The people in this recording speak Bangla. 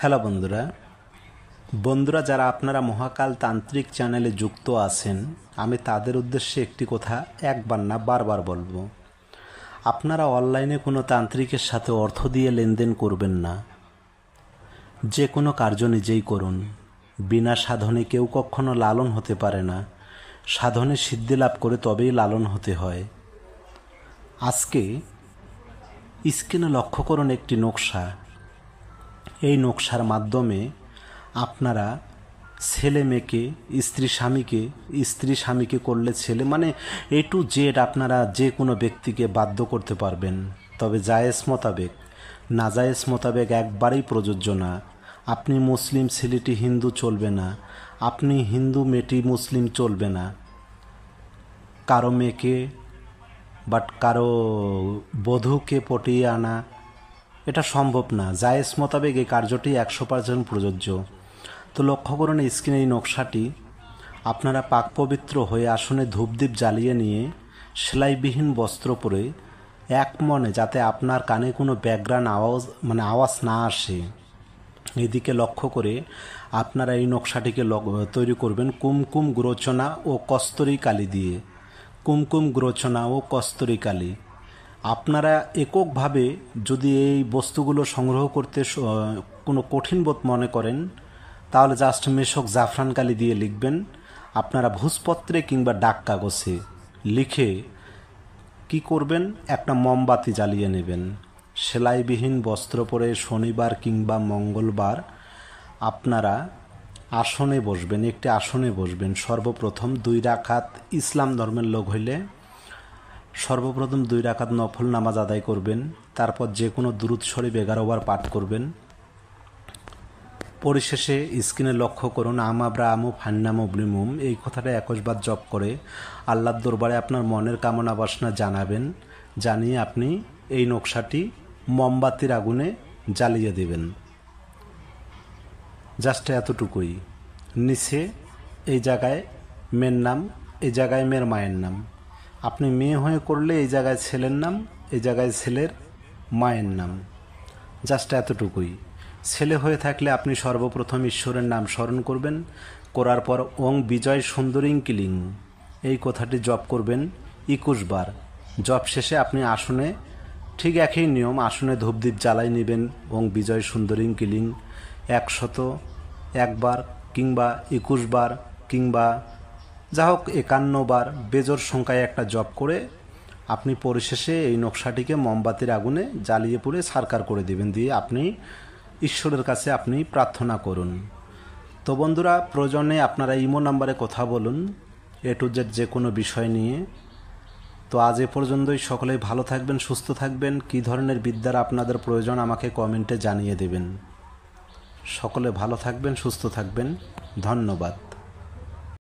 হ্যালো বন্ধুরা বন্ধুরা যারা আপনারা মহাকাল তান্ত্রিক চ্যানেলে যুক্ত আছেন, আমি তাদের উদ্দেশ্যে একটি কথা একবার না বারবার বলবো। আপনারা অনলাইনে কোনো তান্ত্রিকের সাথে অর্থ দিয়ে লেনদেন করবেন না। যে কোনো কার্য নিজেই করুন। বিনা সাধনে কেউ কখনো লালন হতে পারে না। সাধনে সিদ্ধি লাভ করে তবেই লালন হতে হয়। আজকে স্ক্রিনে লক্ষ্য করুন একটি নকশা। এই নকশার মাধ্যমে আপনারা ছেলে মেয়েকে, স্ত্রী স্বামীকে করলে ছেলে, মানে এ টু জেড আপনারা যে কোনো ব্যক্তিকে বাধ্য করতে পারবেন। তবে জায়েজ মোতাবেক, নাজায়েজ মোতাবেক একবারেই প্রযোজ্য না। আপনি মুসলিম ছেলেটি হিন্দু চলবে না, আপনি হিন্দু মেয়েটি মুসলিম চলবে না। কারো মেয়েকে কারো বধূকে পটিয়ে আনা এটা সম্ভব না। জায়েজ মোতাবেক এই কার্যটি 100% প্রযোজ্য। তো লক্ষ্য করুন স্ক্রিনে এই নকশাটি। আপনারা পাক পবিত্র হয়ে আসনে ধূপদীপ জ্বালিয়ে নিয়ে সেলাইবিহীন বস্ত্র পরে এক মনে, যাতে আপনার কানে কোনো ব্যাকগ্রাউন্ড আওয়াজ না আসে, এদিকে লক্ষ্য করে আপনারা এই নকশাটিকে তৈরি করবেন কুমকুম গ্রোচনা ও কস্তরী কালি দিয়ে। কুমকুম গ্রোচনা ও কস্তরী কালি আপনারা এককভাবে যদি এই বস্তুগুলো সংগ্রহ করতে কোনো কঠিন বোধ মনে করেন, তাহলে জাস্ট মেশক জাফরান কালি দিয়ে লিখবেন। আপনারা ভূজপত্রে কিংবা ডাক কাগজে লিখে কি করবেন, একটা মোমবাতি জ্বালিয়ে নেবেন। সেলাইবিহীন বস্ত্র পরে শনিবার কিংবা মঙ্গলবার আপনারা আসনে বসবেন, একটি আসনে বসবেন। সর্বপ্রথম 2 রাকাত, ইসলাম ধর্মের লোক হইলে সর্বপ্রথম 2 রাকাত নফল নামাজ আদায় করবেন। তারপর যে কোনো দুরূদ শরীফ 11 বার পাঠ করবেন। পরিশেষে স্ক্রিনে লক্ষ্য করুন আমাব্রা আমু ফান্নামু ব্লিমুম, এই কথাটা 21 বার জপ করে আল্লাহর দরবারে আপনার মনের কামনা বাসনা জানাবেন। জানিয়ে আপনি এই নকশাটি মোমবাতির আগুনে জ্বালিয়ে দেবেন। জাস্ট এতটুকুই। নিচে এই জায়গায় মেয়ের নাম, এই জায়গায় মেয়ের মায়ের নাম। আপনি মেয়ে হয়ে করলে এই জায়গায় ছেলের নাম, এই জায়গায় ছেলের মায়ের নাম। জাস্ট এতটুকুই। ছেলে হয়ে থাকলে আপনি সর্বপ্রথম ঈশ্বরের নাম স্মরণ করবেন। করার পর ওং বিজয় সুন্দরীং কিলিং এই কথাটি জপ করবেন 21 বার। জপ শেষে আপনি আসনে ঠিক একই নিয়ম, আসনে ধূপদীপ জ্বালাই নেবেন ওং বিজয় সুন্দরীং কিলিং 101 বার কিংবা 21 বার কিংবা যা হোক 51 বার, বেজোর সংখ্যায় একটা জপ করে আপনি পরিশেষে এই নকশাটিকে মোমবাতির আগুনে জ্বালিয়ে পুড়ে ছারখার করে দেবেন। দিয়ে আপনি ঈশ্বরের কাছে আপনি প্রার্থনা করুন। তো বন্ধুরা, প্রয়োজনে আপনারা ইমো নাম্বারে কথা বলুন এ টু জেড যে কোনো বিষয় নিয়ে। তো আজ এ পর্যন্তই। সকলেই ভালো থাকবেন, সুস্থ থাকবেন। কী ধরনের বিদ্যার আপনাদের প্রয়োজন আমাকে কমেন্টে জানিয়ে দেবেন। সকলে ভালো থাকবেন, সুস্থ থাকবেন। ধন্যবাদ।